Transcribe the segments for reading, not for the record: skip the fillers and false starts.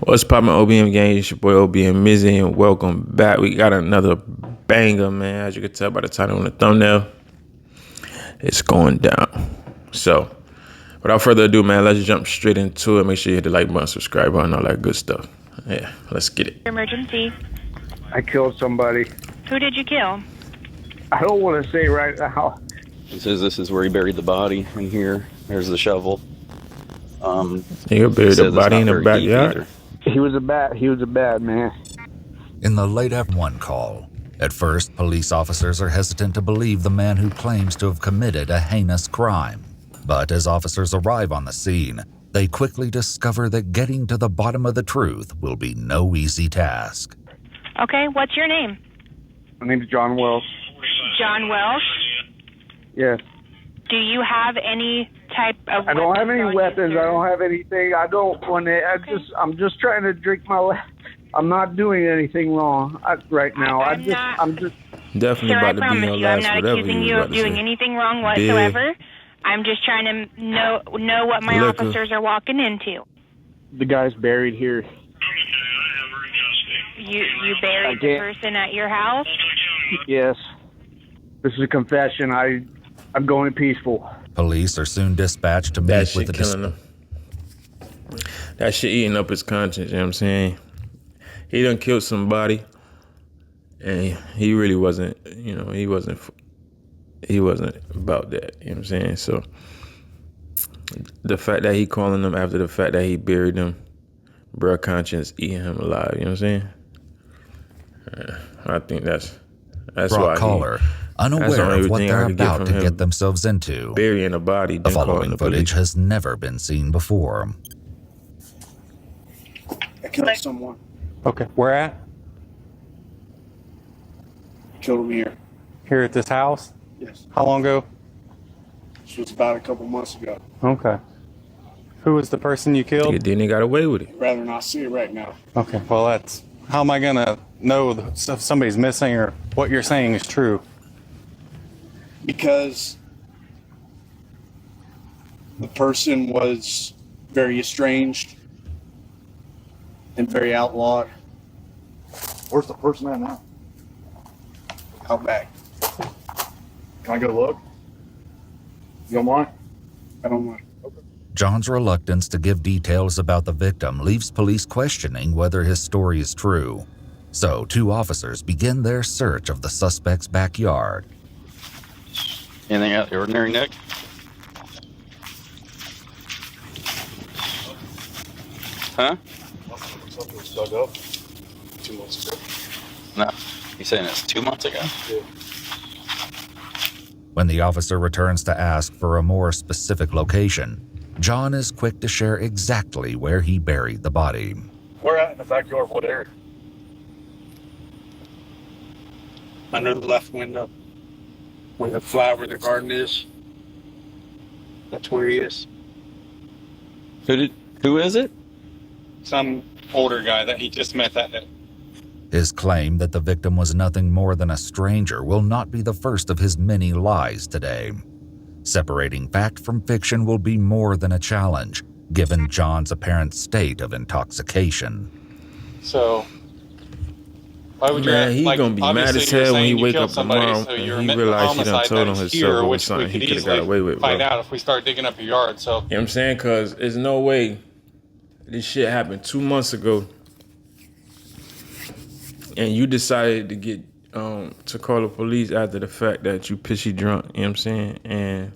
What's poppin', OBM gang? It's your boy OBM Mizzy, and welcome back. We got another banger, man. As you can tell by the title and the thumbnail, it's going down. So, without further ado, man, let's jump straight into it. Make sure you hit the like button, subscribe button, all that good stuff. Yeah, let's get it. Emergency. I killed somebody. Who did you kill? I don't want to say right now. He says this is where he buried the body in here. There's the shovel. You buried the body in the backyard? He was a bad man. In the late F1 call, at first, police officers are hesitant to believe the man who claims to have committed a heinous crime. But as officers arrive on the scene, they quickly discover that getting to the bottom of the truth will be no easy task. Okay, what's your name? My name's John Wells. John Welsh. Yes. Do you have any type of I don't have any on you, weapons. sir? I don't have anything. I don't want to. I'm just trying to drink my. I'm not doing anything wrong right now. I'm just. Definitely Sir, I about to be promise your you, I'm last not whatever accusing you you was of about to doing say. anything wrong whatsoever. I'm just trying to know what my Liquor. officers are walking into. The guy's buried here. You buried the person at your house? Yes. This is a confession. I'm going peaceful. Police are soon dispatched to That meet shit with the killing him. That shit eating up his conscience, you know what I'm saying? He done killed somebody, and he really wasn't, he wasn't about that, you know what I'm saying? So, the fact that he calling them after the fact that he buried them, bruh, conscience eating him alive, you know what I'm saying? I think that's why Brock Caller, unaware of what they're about to get themselves into. Burying a body. The following footage has never been seen before. I killed someone. Okay, where at? Killed him here. Here at this house? Yes. How long ago? This was about a couple months ago. Okay. Who was the person you killed? Then he got away with it. I'd rather not see it right now. Okay, well that's... How am I gonna know if somebody's missing or what you're saying is true? Because the person was very estranged and very outlawed. Where's the person at now? Out back. Can I go look? You don't mind? I don't know. John's reluctance to give details about the victim leaves police questioning whether his story is true. So, two officers begin their search of the suspect's backyard. Anything out of the ordinary, Nick? Huh? Something was dug up 2 months ago. No. You saying it's 2 months ago? Yeah. When the officer returns to ask for a more specific location, John is quick to share exactly where he buried the body. Where at in the backyard? What area? Under the left window. Where the flower, the garden is. That's where he is. Who is it? Some older guy that he just met that day. His claim that the victim was nothing more than a stranger will not be the first of his many lies today. Separating fact from fiction will be more than a challenge, given John's apparent state of intoxication. So, why would Man, you... he gonna be mad as hell when he wake up tomorrow and he realize he done told him himself it was something he could have got away with, bro. Find out if we start digging up your yard, so... You know what I'm saying? Because there's no way this shit happened 2 months ago and you decided to get to call the police after the fact that you pissy drunk, you know what I'm saying? And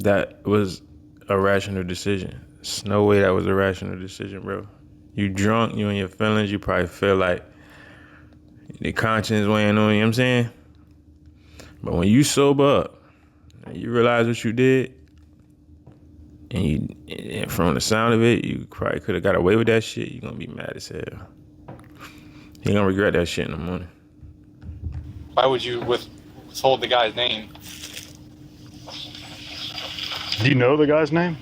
that was a rational decision. There's no way that was a rational decision, bro. You drunk, you in your feelings, you probably feel like the conscience weighing on you, know what I'm saying? But when you sober up, and you realize what you did, and from the sound of it, you probably could have got away with that shit, you're gonna be mad as hell. You're gonna regret that shit in the morning. Why would you withhold the guy's name? Do you know the guy's name?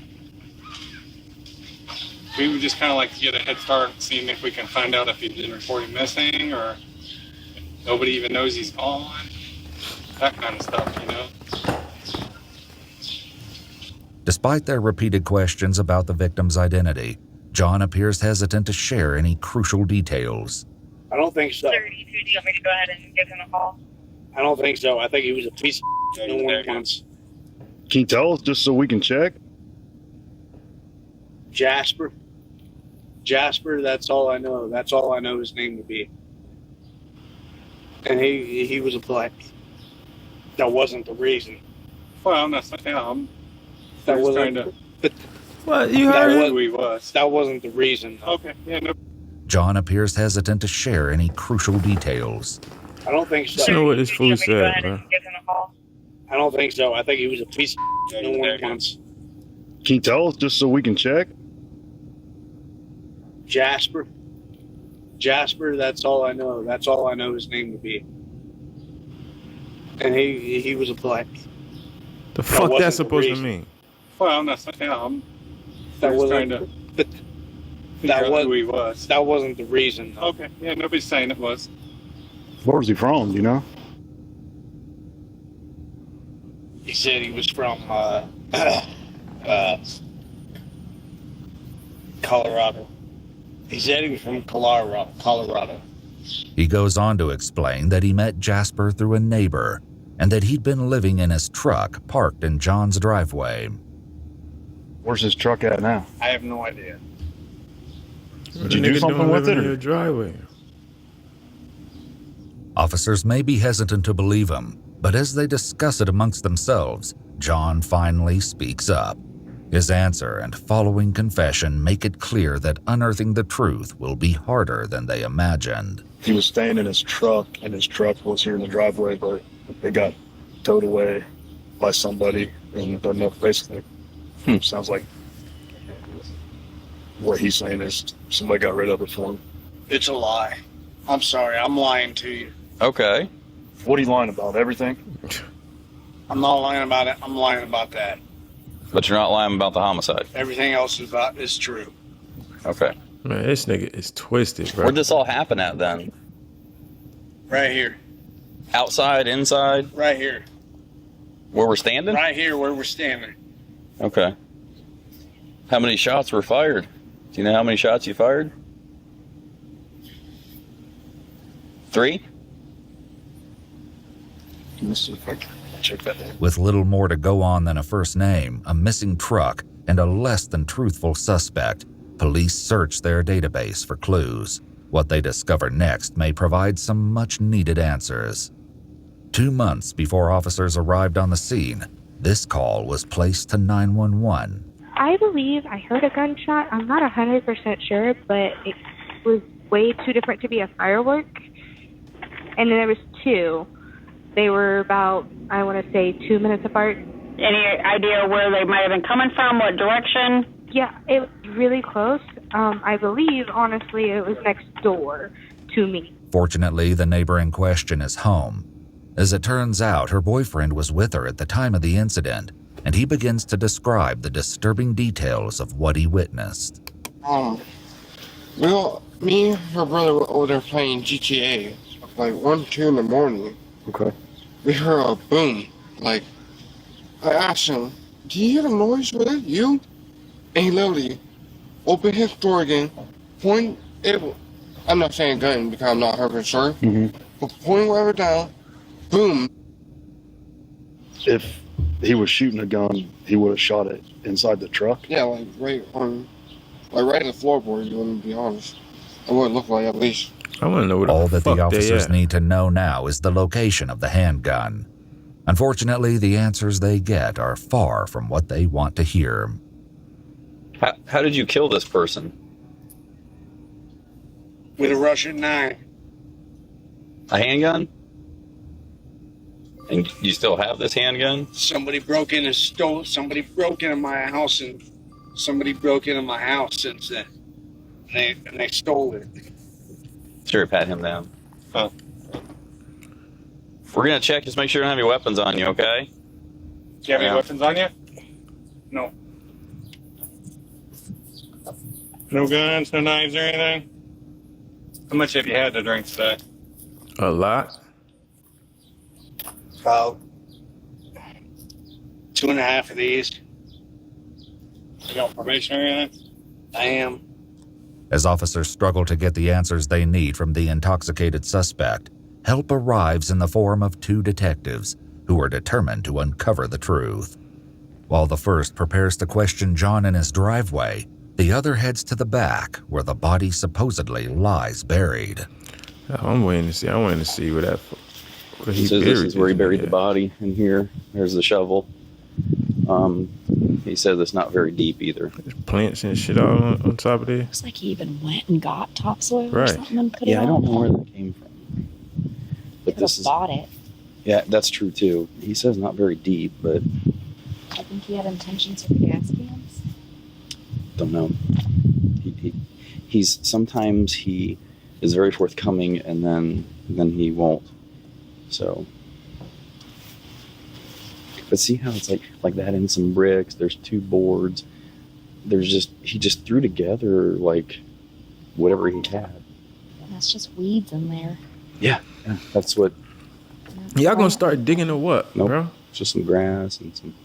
We would just kind of like to get a head start, seeing if we can find out if he's been reported missing or nobody even knows he's gone. That kind of stuff, you know? Despite their repeated questions about the victim's identity, John appears hesitant to share any crucial details. I don't think so. 32, do you want me to go ahead and give him a call? I don't think so. I think he was a piece of no one wants. Can you tell us just so we can check? Jasper. Jasper, that's all I know. That's all I know his name to be. And he was a black. That wasn't the reason. Well, I'm not saying That just wasn't trying to. What you That heard? was- Who he was. That wasn't the reason. Okay. Yeah. No. John appears hesitant to share any crucial details. I don't think so. Listen to what this 32, do you fool want me to go said, ahead bro. and give him a call? I don't think so. I think he was a piece of no one wants. Can you tell us just so we can check? Jasper. Jasper, that's all I know. That's all I know his name to be. And he was a black. The fuck wasn't that's the supposed to reason. mean? Well, I'm not saying I'm That just trying wasn't. to. But figure that out was who he was. that wasn't the reason. Though. Okay. Yeah. Nobody's saying it was. Where was he from, do you know? He said he was from Colorado. He said he was from Colorado. He goes on to explain that he met Jasper through a neighbor and that he'd been living in his truck parked in John's driveway. Where's his truck at now? I have no idea. What Did you the do nigga something doing with living it, in or- your driveway? Officers may be hesitant to believe him, but as they discuss it amongst themselves, John finally speaks up. His answer and following confession make it clear that unearthing the truth will be harder than they imagined. He was staying in his truck, and his truck was here in the driveway, but it got towed away by somebody, and basically, sounds like what he's saying is somebody got rid of it for him. It's a lie. I'm sorry. I'm lying to you. Okay. What are you lying about? Everything? I'm not lying about it. I'm lying about that. But you're not lying about the homicide. Everything else is true. Okay. Man, this nigga is twisted, bro. Where'd this all happen at then? Right here. Outside, inside, Right here. where we're standing? Right here where we're standing. Okay. How many shots were fired? Do you know how many shots you fired? 3? Let me see if I can check that out. With little more to go on than a first name, a missing truck, and a less than truthful suspect, police search their database for clues. What they discover next may provide some much-needed answers. 2 months before officers arrived on the scene, this call was placed to 911. I believe I heard a gunshot. I'm not 100% sure, but it was way too different to be a firework. And then there was 2. They were about, I want to say, 2 minutes apart. Any idea where they might have been coming from? What direction? Yeah, it was really close. I believe, honestly, it was next door to me. Fortunately, the neighbor in question is home. As it turns out, her boyfriend was with her at the time of the incident, and he begins to describe the disturbing details of what he witnessed. Well, me and her brother were over there playing GTA, like 1, 2 in the morning. Okay. We heard a boom. Like, I asked him, "Do you hear the noise? Was it you?" And he literally opened his door again, point it. I'm not saying gun because I'm not 100% sure, but point whatever down, boom. If he was shooting a gun, he would have shot it inside the truck. Yeah, like right on, like right in the floorboard. You want to be honest, it would look like at least. I want to know what All the that the fuck they officers at. need to know now is the location of the handgun. Unfortunately, the answers they get are far from what they want to hear. How did you kill this person? With a Russian knife. A handgun? And you still have this handgun? Somebody broke in and stole. Somebody broke into my house and somebody broke into my house since then. And they stole it. Sure, pat him down. Oh. We're gonna check, just make sure you don't have your weapons on you, okay? Do you have any Yeah. weapons on you? No. No guns, no knives or anything? How much have you had to drink today? A lot. About 2.5 of these. You got probation or anything? I am. As officers struggle to get the answers they need from the intoxicated suspect, help arrives in the form of 2 detectives who are determined to uncover the truth. While the first prepares to question John in his driveway, the other heads to the back where the body supposedly lies buried. I'm waiting to see. I wanted to see where he says this is where he buried the body in here. There's the shovel. He says it's not very deep either. There's plants and shit all on top of there. Looks like he even went and got topsoil or Right. something and put it Yeah, I on. don't know where that came from. But Could have bought it. Yeah, that's true too. He says not very deep, but I think he had intentions for the gas cans. don't know. He's sometimes he is very forthcoming and then he won't. So, but see how it's like that in some bricks. There's 2 boards. He just threw together like whatever he had. And that's just weeds in there. Yeah, that's what. Y'all gonna start digging or what, Nope. bro? Just some grass and some.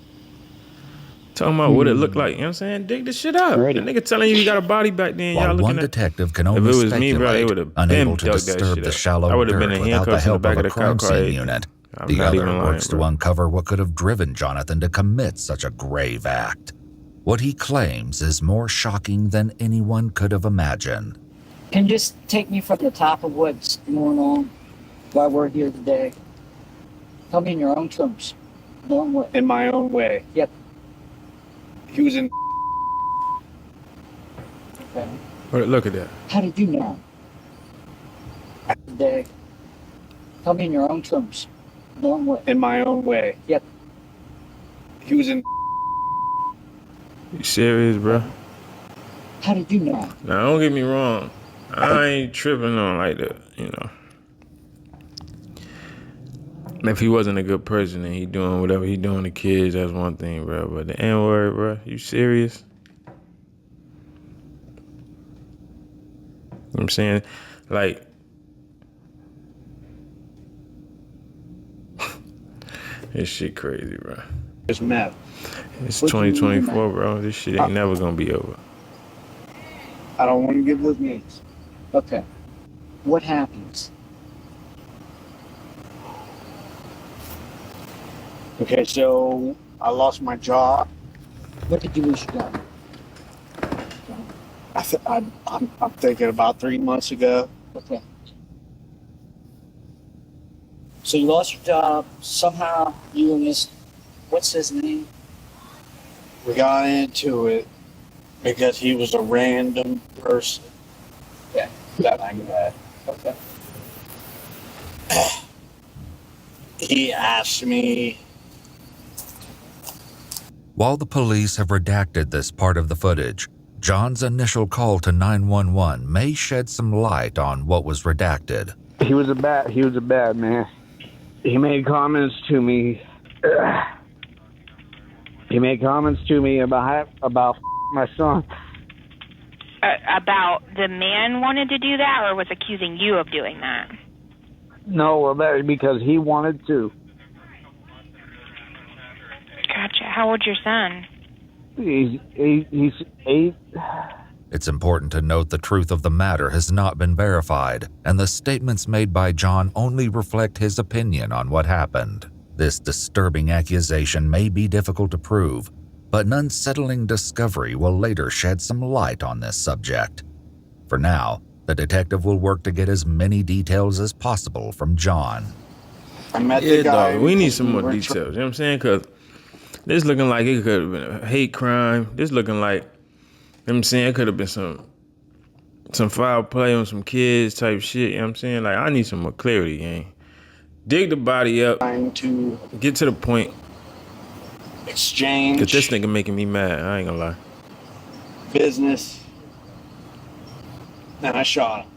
Talking about what it looked like. You know what I'm saying? Dig the shit up. Alrighty. The nigga telling you got a body back then. While Y'all one looking at. detective can If only it was me, bro, they speculate, would've unable been to dug that disturb shit the up. shallow I would've been dirt in without the handcuffs in the help back of of a the crime cop car. scene unit, I'm the not other even lying, works to bro. uncover what could have driven Jonathan to commit such a grave act. What he claims is more shocking than anyone could have imagined. Can you just take me from the top of what's going on while we're here today? Tell me in your own terms. In my own way. Yep. He was in. Okay. Look at that. How did you know? Today. Tell me in your own terms. In my own way. Yep. He was in. You serious, bro? How did you know? Now, don't get me wrong. I ain't tripping on like that, you know. If he wasn't a good person and he doing whatever he doing to kids, that's one thing, bro. But the N-word, bro, you serious? You know what I'm saying? Like, this shit crazy, bro. It's meth. It's 2024, bro. This shit ain't never gonna be over. I don't want to give those names. Okay. What happens? Okay, so I lost my job. What did you lose your job? I'm thinking about 3 months ago. Okay. So you lost your job. Somehow you and this, what's his name? We got into it because he was a random person. Yeah. That I met. Okay. He asked me. While the police have redacted this part of the footage, John's initial call to 911 may shed some light on what was redacted. He was a bad man. He made comments to me. He made comments to me about my son. About the man wanted to do that, or was accusing you of doing that? No, well, that because he wanted to. Gotcha. How old's your son? He's 8. It's important to note the truth of the matter has not been verified, and the statements made by John only reflect his opinion on what happened. This disturbing accusation may be difficult to prove, but an unsettling discovery will later shed some light on this subject. For now, the detective will work to get as many details as possible from John. I met the guy. Dog, we need some more details. You know what I'm saying? Because this looking like it could have been a hate crime. This looking like, you know what I'm saying, it could have been some foul play on some kids type shit. You know what I'm saying? Like, I need some more clarity, gang. Dig the body up. Trying to get to the point. Exchange. Because this nigga making me mad. I ain't gonna lie. Business. And I shot him.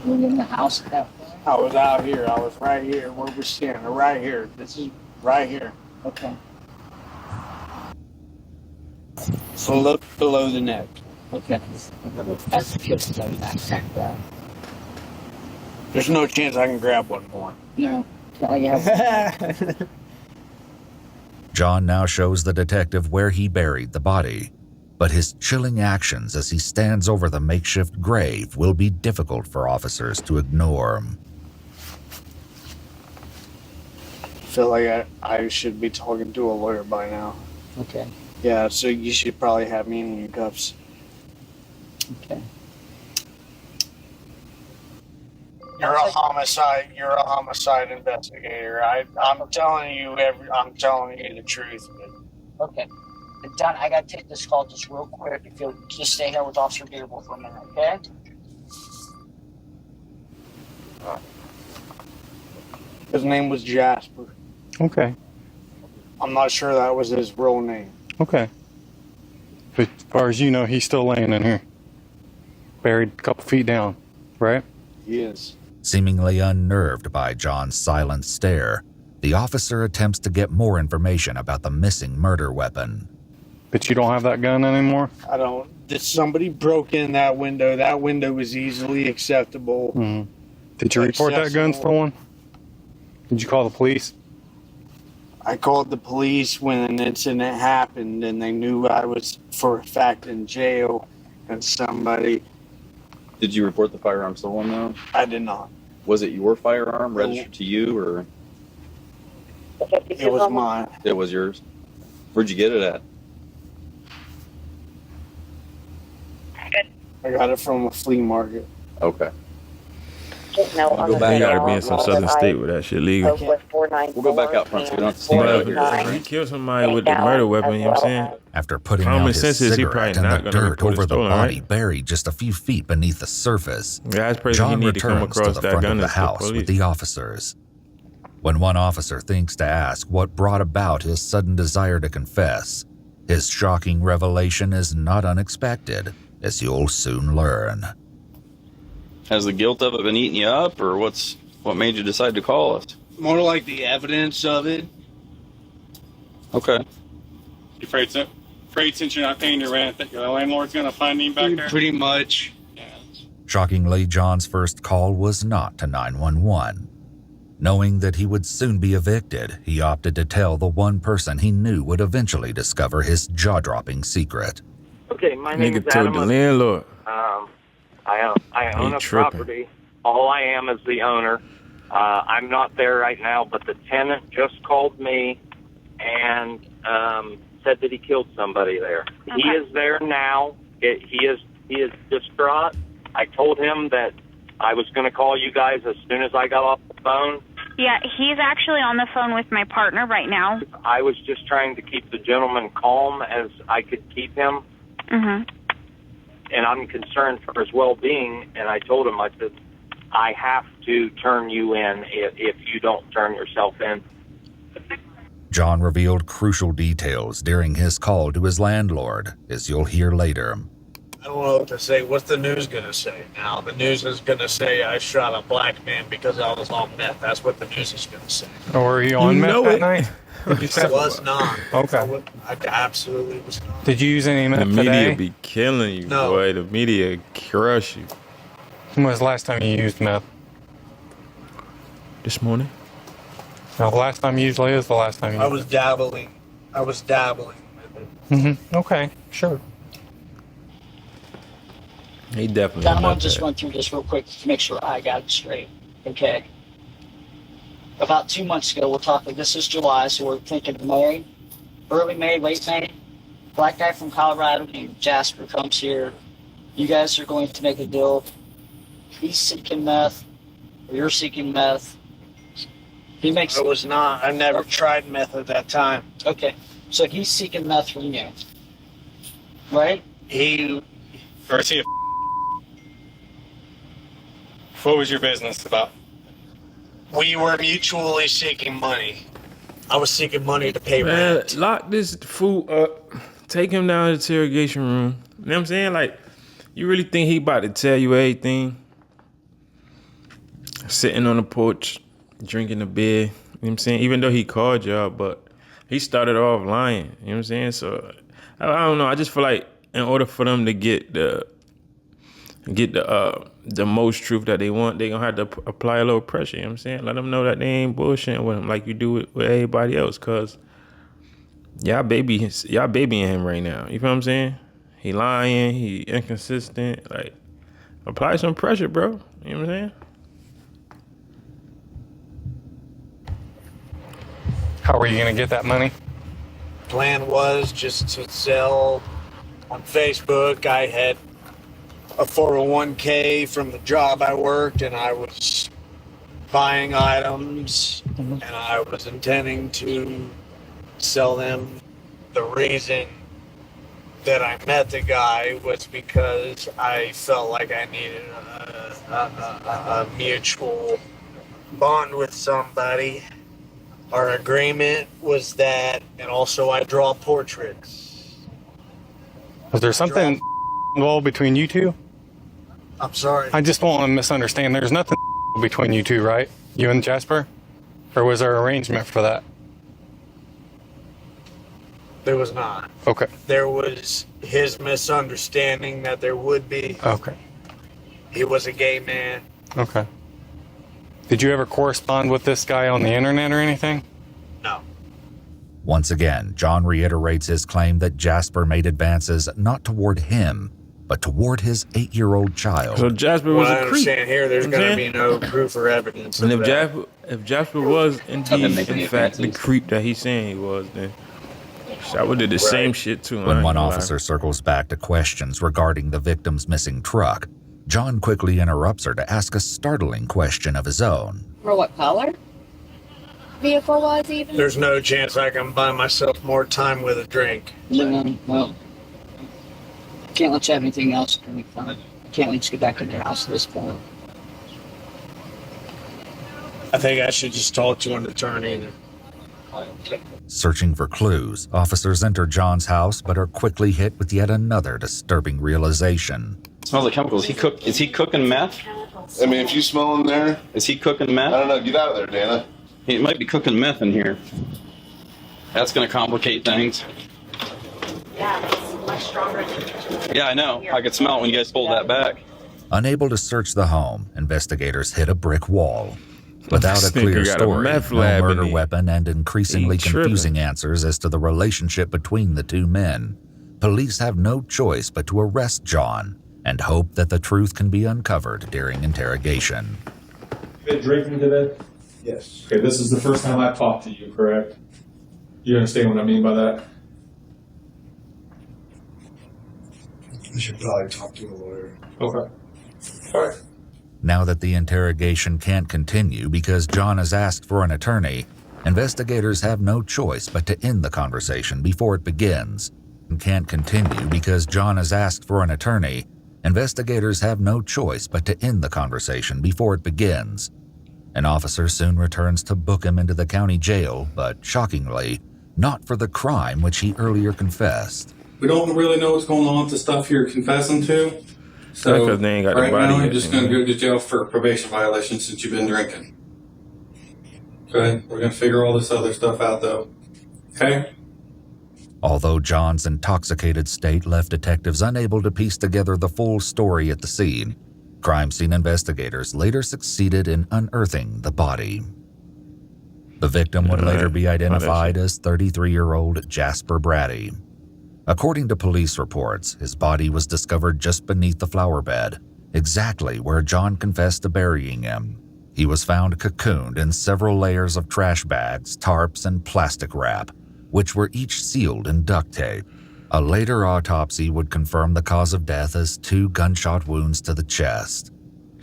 You were in the house at that point? I was out here. I was right here where we're standing. Right here. This is right here. Okay. So look below the neck. Okay. That's the kids that. There's no chance I can grab one more. No. Oh, yeah. John now shows the detective where he buried the body. but his chilling actions as he stands over the makeshift grave will be difficult for officers to ignore. I feel like I should be talking to a lawyer by now. Okay. Yeah, so you should probably have me in your cuffs. Okay. You're a homicide investigator. I'm telling you the truth. Okay. Don, I gotta take this call just real quick. If you'll just stay here with Officer Gable for a minute, okay? His name was Jasper. Okay. I'm not sure that was his real name. Okay. But as far as you know, he's still laying in here. Buried a couple feet down, right? He is. Seemingly unnerved by John's silent stare, the officer attempts to get more information about the missing murder weapon. But you don't have that gun anymore? I don't. Somebody broke in that window. That window was easily acceptable. Mm-hmm. Did you report that gun stolen? Did you call the police? I called the police when an incident happened, and they knew I was, for a fact, in jail. And somebody... Did you report the firearm stolen, though? I did not. Was it your firearm, registered to you, or...? It was mine. It was yours? Where'd you get it at? I got it from a flea market. Okay. You gotta be in some southern state where that shit legal. We'll go back out front so we don't have to see But you. if he killed somebody with the murder weapon, you know what I'm saying? After putting Common out his sense is he probably cigarette and not the gonna dirt report it over the stolen, body right? buried just a few feet beneath the surface, Yeah, that's crazy. He John need to come returns to across the that front gun of the as the house with police. the officers. When one officer thinks to ask what brought about his sudden desire to confess, his shocking revelation is not unexpected, as you'll soon learn. Has the guilt of it been eating you up, or what made you decide to call us? More like the evidence of it. Okay. You afraid since you're not paying your rent that your landlord's gonna find him back there? Pretty much. Shockingly, John's first call was not to 911. Knowing that he would soon be evicted, he opted to tell the one person he knew would eventually discover his jaw-dropping secret. Okay, my name Nigga is told Adam. the landlord. I own He a tripping. property. All I am is the owner. I'm not there right now, but the tenant just called me and said that he killed somebody there. Okay. He is there now. He is distraught. I told him that I was going to call you guys as soon as I got off the phone. Yeah, he's actually on the phone with my partner right now. I was just trying to keep the gentleman calm as I could keep him. Mm-hmm. And I'm concerned for his well-being, and I told him, I said, I have to turn you in if you don't turn yourself in. John revealed crucial details during his call to his landlord, as you'll hear later. I don't know what to say. What's the news going to say now? The news is going to say I shot a black man because I was on meth. That's what the news is going to say. Or were you on meth that night? I was not. Okay. I absolutely was not. Did you use any meth The media today? be killing you, No. boy. The media crush you. When was the last time you used meth? This morning? No, the last time usually is the last time you I used was dabbling. Mm-hmm. Okay, sure. He definitely. Don, I want not to just that. run through this real quick to make sure I got it straight. Okay. About 2 months ago, we're talking, this is July, so we're thinking May, early May, late May. Black guy from Colorado named Jasper comes here. You guys are going to make a deal. He's seeking meth, or you're seeking meth. He makes. I was not. I never tried meth at that time. Okay, so he's seeking meth from you, right? Garcia, what was your business about? We were mutually seeking money. I was seeking money to pay Man, rent. lock this fool up. Take him down to the interrogation room. You know what I'm saying? Like, you really think he about to tell you everything? Sitting on the porch, drinking a beer. You know what I'm saying? Even though he called y'all, but he started off lying. You know what I'm saying? So, I don't know. I just feel like in order for them to get the most truth that they want, they gonna have to apply a little pressure. You know what I'm saying? Let them know that they ain't bullshitting with him like you do with everybody else. Cause y'all babying him right now. You feel what I'm saying? he lying, he inconsistent. Like, apply some pressure, bro. You know what I'm saying? How are you gonna get that money? Plan was just to sell on Facebook. I had a 401k from the job I worked, and I was buying items, and I was intending to sell them. The reason that I met the guy was because I felt like I needed a mutual bond with somebody. Our agreement was that, and also I draw portraits. Was there something involved between you two? I'm sorry. I just don't want to misunderstand. There's nothing between you two, right? You and Jasper? Or was there arrangement for that? There was not. Okay. There was his misunderstanding that there would be. Okay. He was a gay man. Okay. Did you ever correspond with this guy on the internet or anything? No. Once again, John reiterates his claim that Jasper made advances not toward him, but toward his 8-year-old child. So Jasper was Well, I a creep. understand here there's You know what going I'm to be no proof or evidence And of that. if Jasper was indeed, in fact, the creep that he's saying he was, then I would do the same shit too. When one officer circles back to questions regarding the victim's missing truck, John quickly interrupts her to ask a startling question of his own. For what color vehicle was even? There's no chance I can buy myself more time with a drink. Well, can't let you have anything else. Can't let you get back in your house at this point. I think I should just talk to an attorney. Searching for clues, officers enter John's house but are quickly hit with yet another disturbing realization. Smells like chemicals. Is he cooking meth? I mean, if you smell in there, is he cooking meth? I don't know. Get out of there, Dana. He might be cooking meth in here. That's going to complicate things. Yeah, it's much stronger. Yeah, I know. I could smell it when you guys pulled that back. Unable to search the home, investigators hit a brick wall. Without a This nigga clear got a story, meth no lab in murder it. weapon, and increasingly He tripping. confusing answers as to the relationship between the two men, police have no choice but to arrest John and hope that the truth can be uncovered during interrogation. Been drinking today? Yes. Okay, this is the first time I've talked to you, correct? You understand what I mean by that? I should probably talk to a lawyer. Okay. All right. Now that the interrogation can't continue because John has asked for an attorney, investigators have no choice but to end the conversation before it begins. And can't continue because John has asked for an attorney, investigators have no choice but to end the conversation before it begins. An officer soon returns to book him into the county jail, but shockingly, not for the crime which he earlier confessed. We don't really know what's going on with the stuff you're confessing to. So Because they ain't got the right body now, yet, you're just you going to know? go to jail for a probation violation since you've been drinking. Okay, we're going to figure all this other stuff out, though. Okay? Although John's intoxicated state left detectives unable to piece together the full story at the scene, crime scene investigators later succeeded in unearthing the body. The victim would later be identified as 33-year-old Jasper Brady. According to police reports, his body was discovered just beneath the flower bed, exactly where John confessed to burying him. He was found cocooned in several layers of trash bags, tarps, and plastic wrap, which were each sealed in duct tape. A later autopsy would confirm the cause of death as 2 gunshot wounds to the chest.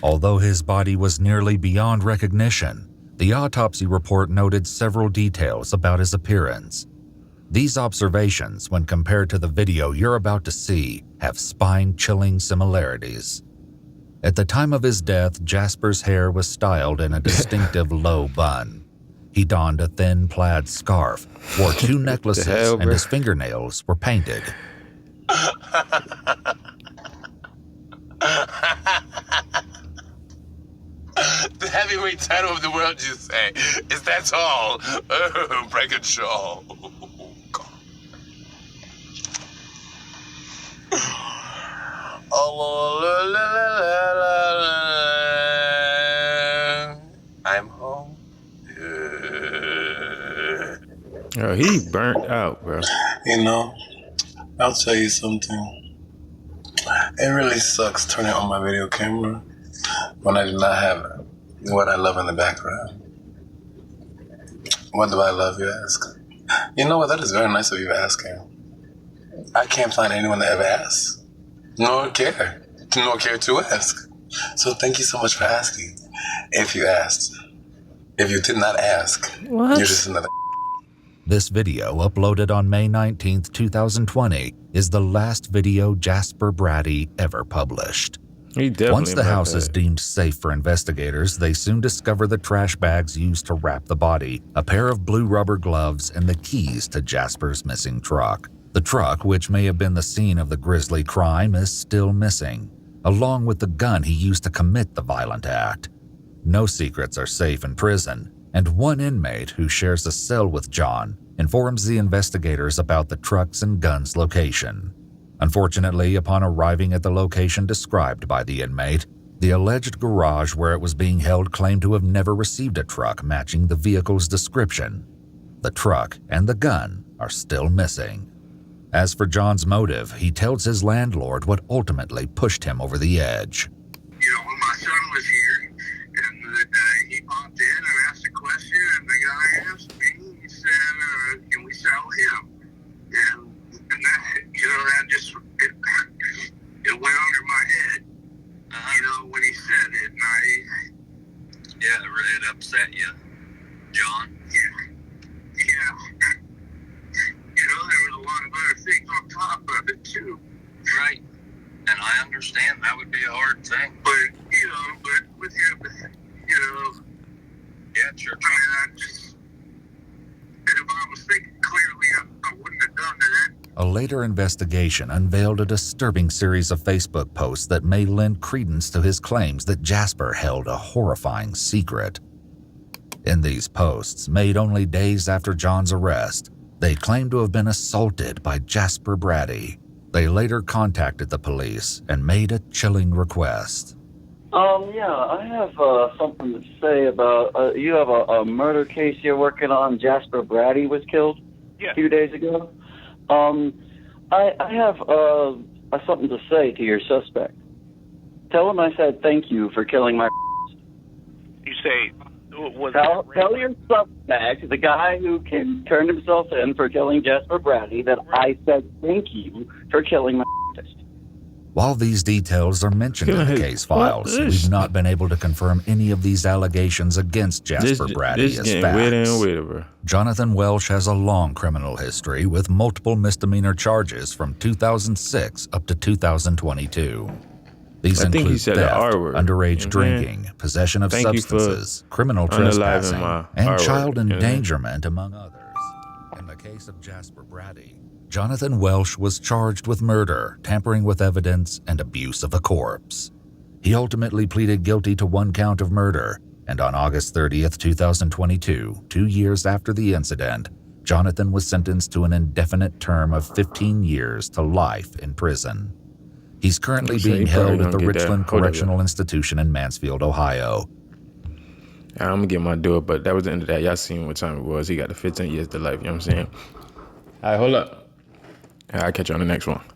Although his body was nearly beyond recognition, the autopsy report noted several details about his appearance. These observations, when compared to the video you're about to see, have spine-chilling similarities. At the time of his death, Jasper's hair was styled in a distinctive low bun. He donned a thin plaid scarf, wore 2 necklaces, hell, and bro? his fingernails were painted. The heavyweight title of the world, you say? Is that all? Oh, break it, show. I'm home. Oh, he burnt out, bro. You know, I'll tell you something. It really sucks turning on my video camera when I do not have what I love in the background. What do I love, you ask? You know what? That is very nice of you asking. I can't find anyone that ever asks, nor care to ask. So thank you so much for asking. If you asked, if you did not ask, What? you're just another. This video, uploaded on May 19, 2020, is the last video Jasper Braddy ever published. Once the house is deemed safe for investigators, they soon discover the trash bags used to wrap the body, a pair of blue rubber gloves, and the keys to Jasper's missing truck. The truck, which may have been the scene of the grisly crime, is still missing, along with the gun he used to commit the violent act. No secrets are safe in prison, and one inmate who shares a cell with John informs the investigators about the truck's and gun's location. Unfortunately, upon arriving at the location described by the inmate, the alleged garage where it was being held claimed to have never received a truck matching the vehicle's description. The truck and the gun are still missing. As for John's motive, he tells his landlord what ultimately pushed him over the edge. My son was here, and he popped in and asked a question, and the guy asked me, he said, can we sell him? And that, that just, it went under my head, when he said it, and it upset you, John? Yeah. There was a lot of other things on top of it, too. Right. And I understand that would be a hard thing. But with him, yeah, sure. I just, if I was thinking clearly, I wouldn't have done that. A later investigation unveiled a disturbing series of Facebook posts that may lend credence to his claims that Jasper held a horrifying secret. In these posts, made only days after John's arrest, they claimed to have been assaulted by Jasper Braddy. They later contacted the police and made a chilling request. I have something to say about, you have a murder case you're working on. Jasper Braddy was killed a few days ago. I have something to say to your suspect. Tell him I said thank you for killing my. You say, tell your suspect, the guy who turned himself in for killing Jasper Braddy, that I said thank you for killing my. While these details are mentioned in the case files, we've not been able to confirm any of these allegations against Jasper Braddy as facts. Jonathan Welsh has a long criminal history with multiple misdemeanor charges from 2006 up to 2022. These include theft, underage drinking, possession of substances, criminal trespassing, and child endangerment, among others. In the case of Jasper Braddy, Jonathan Welsh was charged with murder, tampering with evidence, and abuse of a corpse. He ultimately pleaded guilty to one count of murder, and on August 30th, 2022, 2 years after the incident, Jonathan was sentenced to an indefinite term of 15 years to life in prison. He's currently being held at the Richland Correctional Institution in Mansfield, Ohio. I'm gonna get my door, but that was the end of that. Y'all seen what time it was. He got the 15 years to life, you know what I'm saying? All right, hold up. I'll catch you on the next one.